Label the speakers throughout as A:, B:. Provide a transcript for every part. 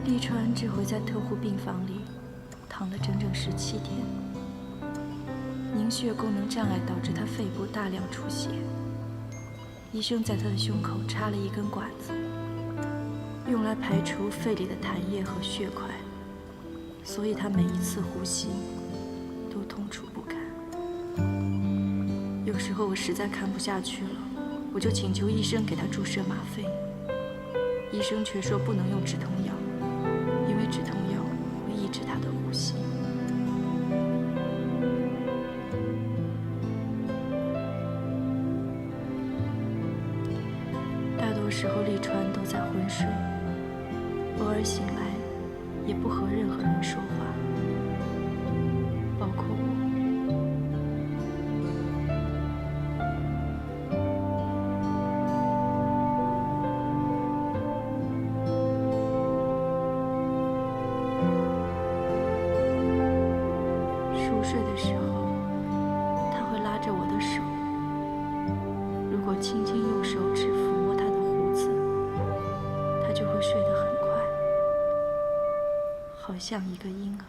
A: 利川这回在特护病房里躺了整整17天，凝血功能障碍导致他肺部大量出血。医生在他的胸口插了一根管子，用来排除肺里的痰液和血块，所以他每一次呼吸都痛楚不堪。有时候我实在看不下去了，我就请求医生给他注射吗啡，医生却说不能用止痛药，因为止痛药会抑制他的呼吸。大多时候利川都在昏睡，偶尔醒来也不和任何人说话，包括我。熟睡的时候，他会拉着我的手，如果轻轻用手指抚摸他的胡子，他就会睡得很快，好像一个婴儿。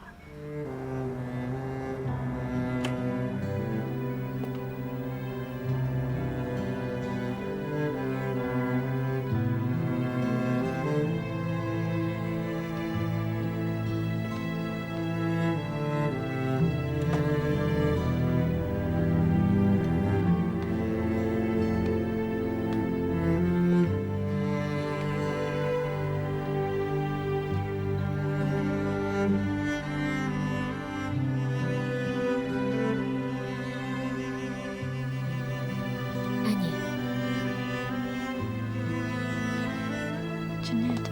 A: Jeanette，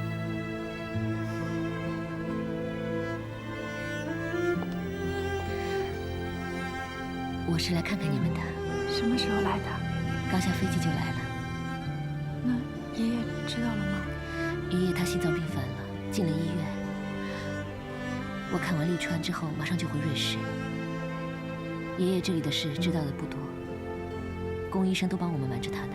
B: 我是来看看你们的。
A: 什么时候来的？
B: 刚下飞机就来了。
A: 那爷爷知道了吗？
B: 爷爷他心脏病犯了，进了医院。我看完利川之后，马上就回瑞士。爷爷这里的事知道的不多，宫医生都帮我们瞒着他的。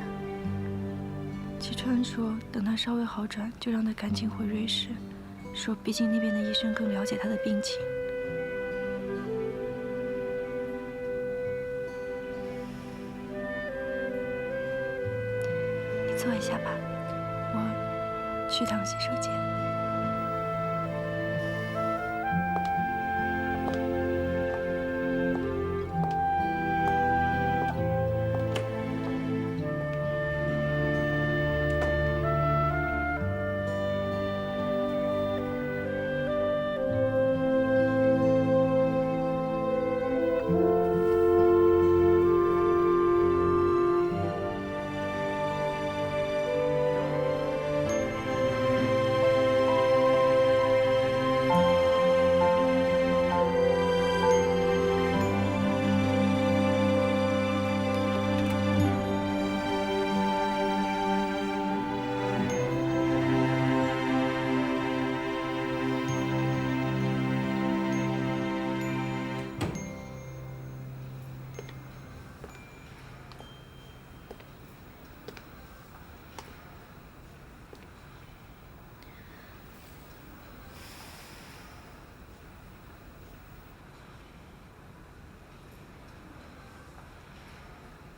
A: 齐川说，等他稍微好转，就让他赶紧回瑞士，说毕竟那边的医生更了解他的病情。你坐一下吧，我去趟洗手间。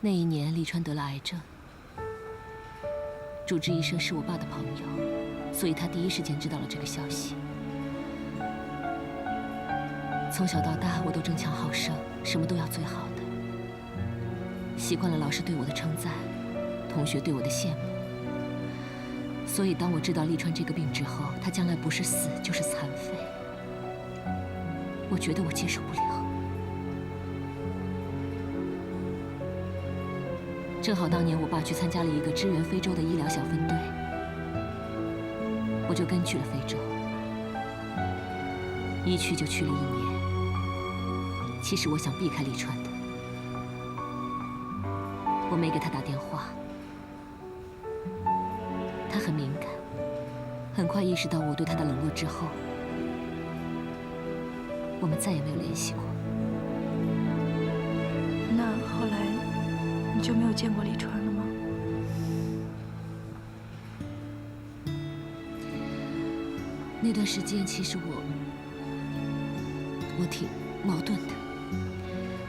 B: 那一年，利川得了癌症。主治医生是我爸的朋友，所以他第一时间知道了这个消息。从小到大，我都争强好胜，什么都要最好的，习惯了老师对我的称赞，同学对我的羡慕。所以，当我知道利川这个病之后，他将来不是死就是残废，我觉得我接受不了。正好当年我爸去参加了一个支援非洲的医疗小分队，我就跟去了非洲，一去就去了1年。其实我想避开利川的，我没给他打电话，他很敏感，很快意识到我对他的冷落之后，我们再也没有联系过。
A: 那后来你就没有见过利川了吗？
B: 那段时间，其实我挺矛盾的。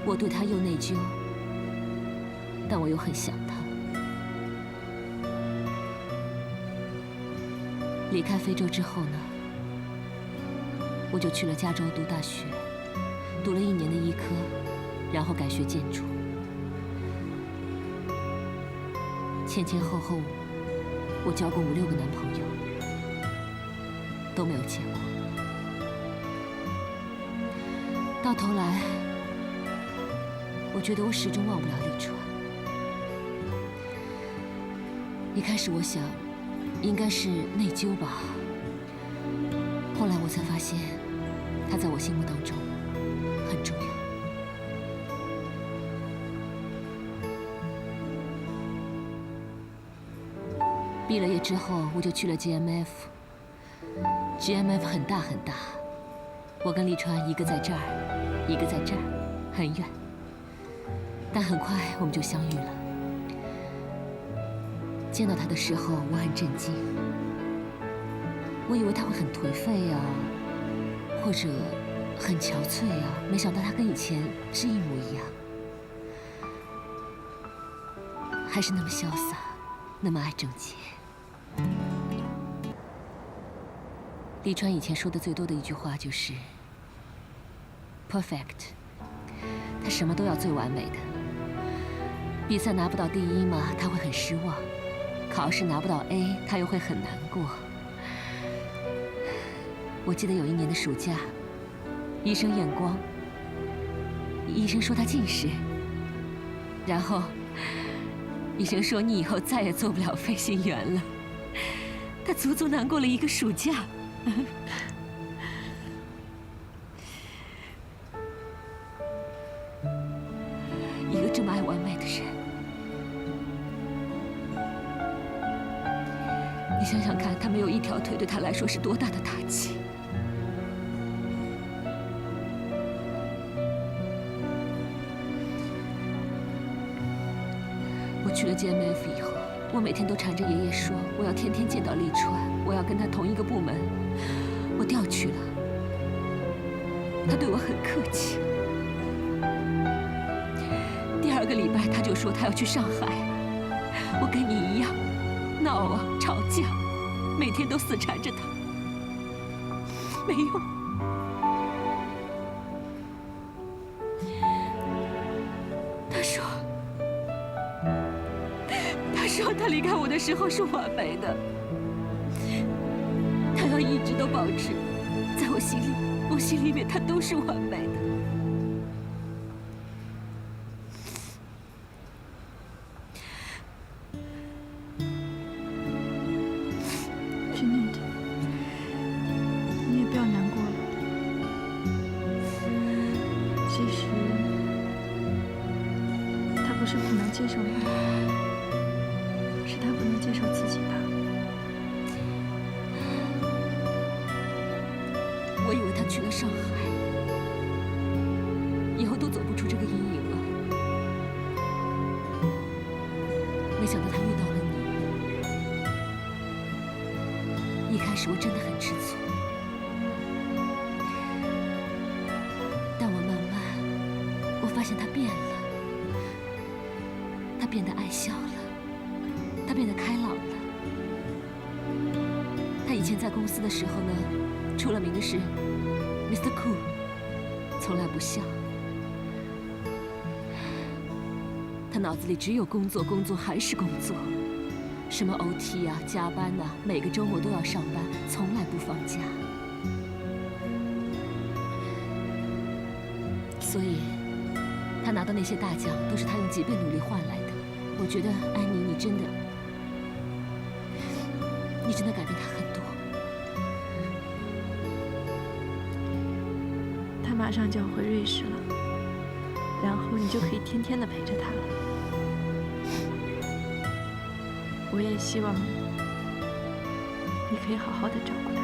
B: 我对他又内疚，但我又很想他。离开非洲之后呢，我就去了加州读大学，读了1年的医科，然后改学建筑。前前后后，我交过5、6个男朋友，都没有结果。到头来，我觉得我始终忘不了立川。一开始我想，应该是内疚吧。后来我才发现，他在我心目当中很重要。毕了业之后，我就去了 GMF。GMF 很大很大，我跟立川一个在这儿，一个在这儿，很远。但很快我们就相遇了。见到他的时候，我很震惊。我以为他会很颓废呀，或者很憔悴呀，没想到他跟以前是一模一样，还是那么潇洒，那么爱整洁。立川以前说的最多的一句话就是 “perfect”， 他什么都要最完美的。比赛拿不到第1嘛，他会很失望；考试拿不到 A， 他又会很难过。我记得有1年的暑假，医生验光，医生说他近视，然后医生说你以后再也做不了飞行员了。他足足难过了1个暑假。一个这么爱完美的人，你想想看，他没有一条腿，对他来说是多大的打击。我去了 GMF 以后，我每天都缠着爷爷说，我要天天见到立川，我要跟他同一个部门。我调去了，他对我很客气。第2个礼拜他就说他要去上海，我跟你一样，闹啊，吵架，每天都死缠着他，没用。他说他离开我的时候是完美的，他要一直都保持，在我心里面他都是完美的。
A: Jeanette，你也不要难过了。其实他不是不能接受你，是他不能接受自己吧。
B: 我以为他去了上海，以后都走不出这个阴影了。没想到他遇到了你。一开始我真的很吃醋，但我慢慢，我发现他变了，他变得爱笑了，他变得开朗了。他以前在公司的时候呢，出了名的是 Mr. Cool， 从来不笑。他脑子里只有工作，工作还是工作，什么 OT 啊、加班啊，每个周末都要上班，从来不放假。所以，他拿到那些大奖都是他用几倍努力换来的。我觉得安妮，你真的改变他很多。
A: 他马上就要回瑞士了，然后你就可以天天的陪着他了。我也希望你可以好好的照顾他。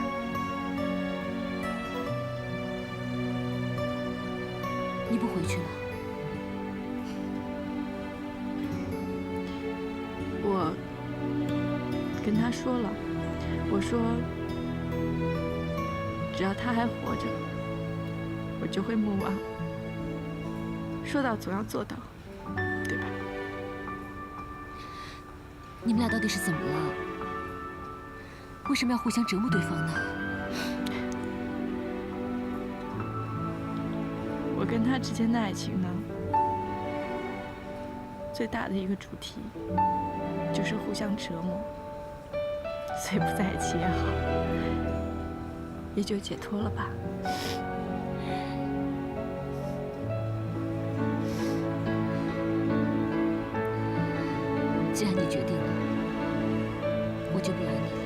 B: 你不回去了？
A: 我跟他说了，我说只要他还活着，我就会move on。说到总要做到，对吧？
B: 你们俩到底是怎么了？为什么要互相折磨对方呢？
A: 我跟他之间的爱情呢，最大的一个主题就是互相折磨，所以不在一起也好，也就解脱了吧。
B: 既然你决定了，我就不拦你了。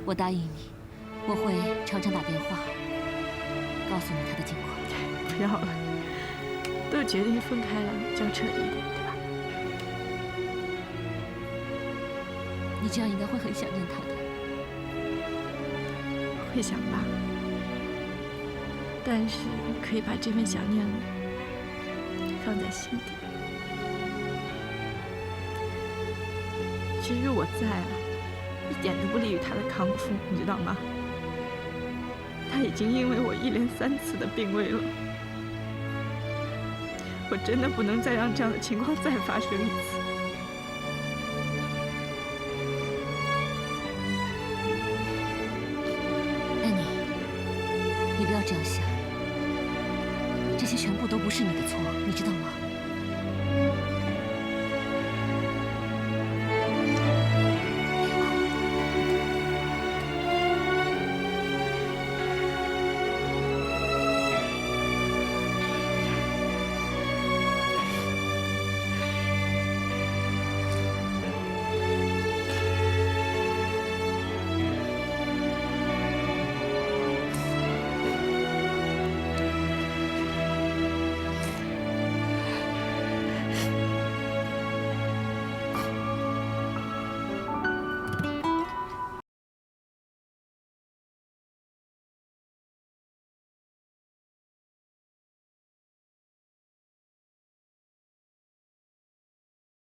B: 我答应你，我会常常打电话告诉你他的近况。
A: 不要了，都决定分开了，就要彻底一点，对吧？
B: 你这样应该会很想念他的。
A: 会想吧，但是可以把这份想念放在心底。其实我在啊，一点都不利于他的康复，你知道吗？他已经因为我1连3次的病危了，我真的不能再让这样的情况再发生一次。
B: 安妮，你不要这样想，这些全部都不是你的错，你知道吗？